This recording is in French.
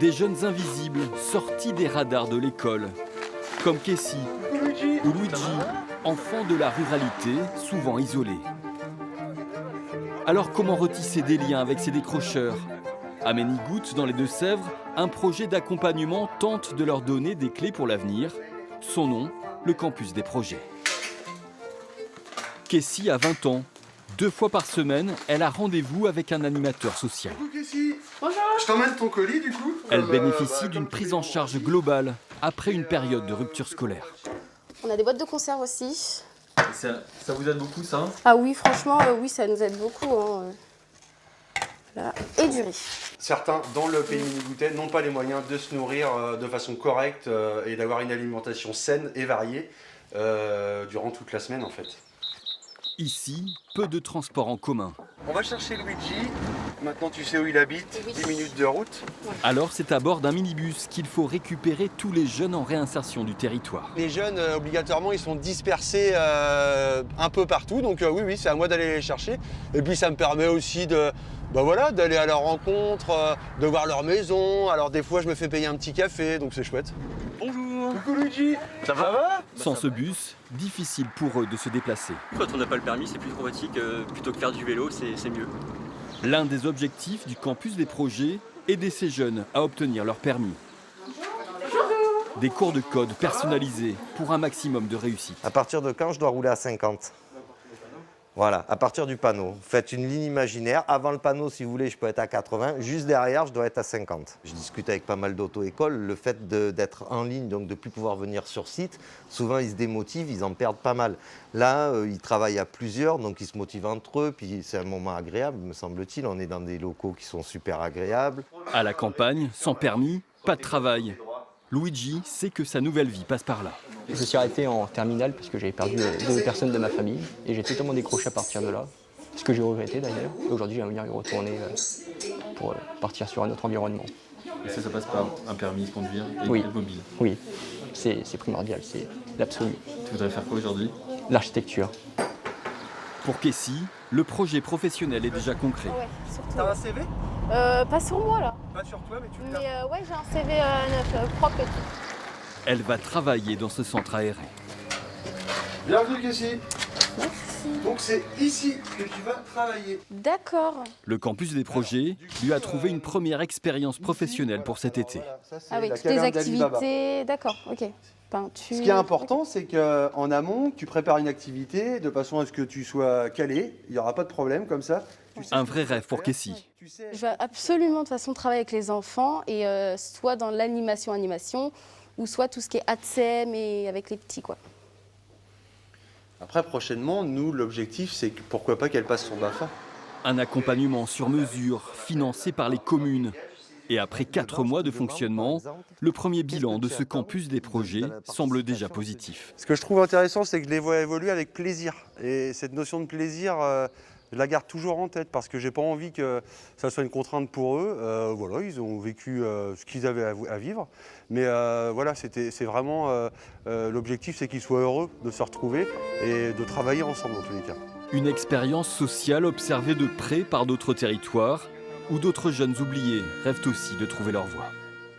Des jeunes invisibles sortis des radars de l'école, comme Kessie ou Luigi, enfants de la ruralité, souvent isolés. Alors comment retisser des liens avec ces décrocheurs? À Ménigout, dans les Deux-Sèvres, un projet d'accompagnement tente de leur donner des clés pour l'avenir. Son nom, le campus des projets. Kessie a 20 ans. 2 fois par semaine, elle a rendez-vous avec un animateur social. Coucou Kessie. Bonjour. Je t'emmène ton colis du coup. Elle bénéficie d'une prise en charge globale après une période de rupture scolaire. On a des boîtes de conserve aussi. Ça vous aide beaucoup ça? Ah oui, franchement, oui, ça nous aide beaucoup. Hein. Voilà. Et du riz. Certains dans le pays ménigoutais n'ont pas les moyens de se nourrir de façon correcte et d'avoir une alimentation saine et variée durant toute la semaine en fait. Ici, peu de transports en commun. On va chercher Luigi. Maintenant tu sais où il habite, Oui. 10 minutes de route. Alors c'est à bord d'un minibus qu'il faut récupérer tous les jeunes en réinsertion du territoire. Les jeunes, obligatoirement, ils sont dispersés un peu partout. Donc oui, c'est à moi d'aller les chercher. Et puis ça me permet aussi d'aller à leur rencontre, de voir leur maison. Alors des fois, je me fais payer un petit café, donc c'est chouette. Bonjour. Coucou Luigi. Ça va? Sans ce bus, difficile pour eux de se déplacer. Quand on n'a pas le permis, c'est plus traumatique. Plutôt que faire du vélo, c'est mieux. L'un des objectifs du campus des projets, aider ces jeunes à obtenir leur permis. Des cours de code personnalisés pour un maximum de réussite. À partir de quand je dois rouler à 50? Voilà, à partir du panneau. Faites une ligne imaginaire. Avant le panneau, si vous voulez, je peux être à 80. Juste derrière, je dois être à 50. Je discute avec pas mal d'auto-écoles. Le fait d'être en ligne, donc de ne plus pouvoir venir sur site, souvent ils se démotivent, ils en perdent pas mal. Là, ils travaillent à plusieurs, donc ils se motivent entre eux. Puis c'est un moment agréable, me semble-t-il. On est dans des locaux qui sont super agréables. À la campagne, sans permis, pas de travail. Luigi sait que sa nouvelle vie passe par là. Je me suis arrêté en terminale parce que j'avais perdu 2 personnes de ma famille et j'ai totalement décroché à partir de là. Ce que j'ai regretté d'ailleurs. Aujourd'hui, j'aimerais bien y retourner pour partir sur un autre environnement. Et ça passe par un permis de conduire et Oui. être mobile. Oui, c'est primordial, c'est l'absolu. Tu voudrais faire quoi aujourd'hui? L'architecture. Pour Kessie, le projet professionnel est déjà concret. Ouais, surtout. T'as un CV? Pas sur moi là. Pas sur toi, mais tu Mais ouais, j'ai un CV neuf, propre et tout. Elle va travailler dans ce centre aéré. Bienvenue Kessie. Merci. Donc c'est ici que tu vas travailler. D'accord. Le campus des projets lui a trouvé une première expérience professionnelle pour cet été. Ah oui, toutes les activités. D'accord, ok. Peinture. Ce qui est important, c'est qu'en amont, tu prépares une activité de façon à ce que tu sois calé. Il n'y aura pas de problème comme ça. Tu sais Un ce que vrai tu vas rêve pour faire. Kessie. Tu sais- Je vais absolument de toute façon travailler avec les enfants et soit dans l'animation ou soit tout ce qui est ATSEM et avec les petits quoi. Après, prochainement, nous, l'objectif, c'est que pourquoi pas qu'elle passe son BAFA. Un accompagnement sur mesure, financé par les communes. Et après 4 mois de fonctionnement, le premier bilan de ce campus des projets semble déjà positif. Ce que je trouve intéressant, c'est que je les vois évoluer avec plaisir. Et cette notion de plaisir, je la garde toujours en tête parce que j'ai pas envie que ça soit une contrainte pour eux. Voilà, ils ont vécu ce qu'ils avaient à vivre. Mais voilà, c'est vraiment l'objectif, c'est qu'ils soient heureux de se retrouver et de travailler ensemble dans tous les cas. Une expérience sociale observée de près par d'autres territoires, où d'autres jeunes oubliés rêvent aussi de trouver leur voie.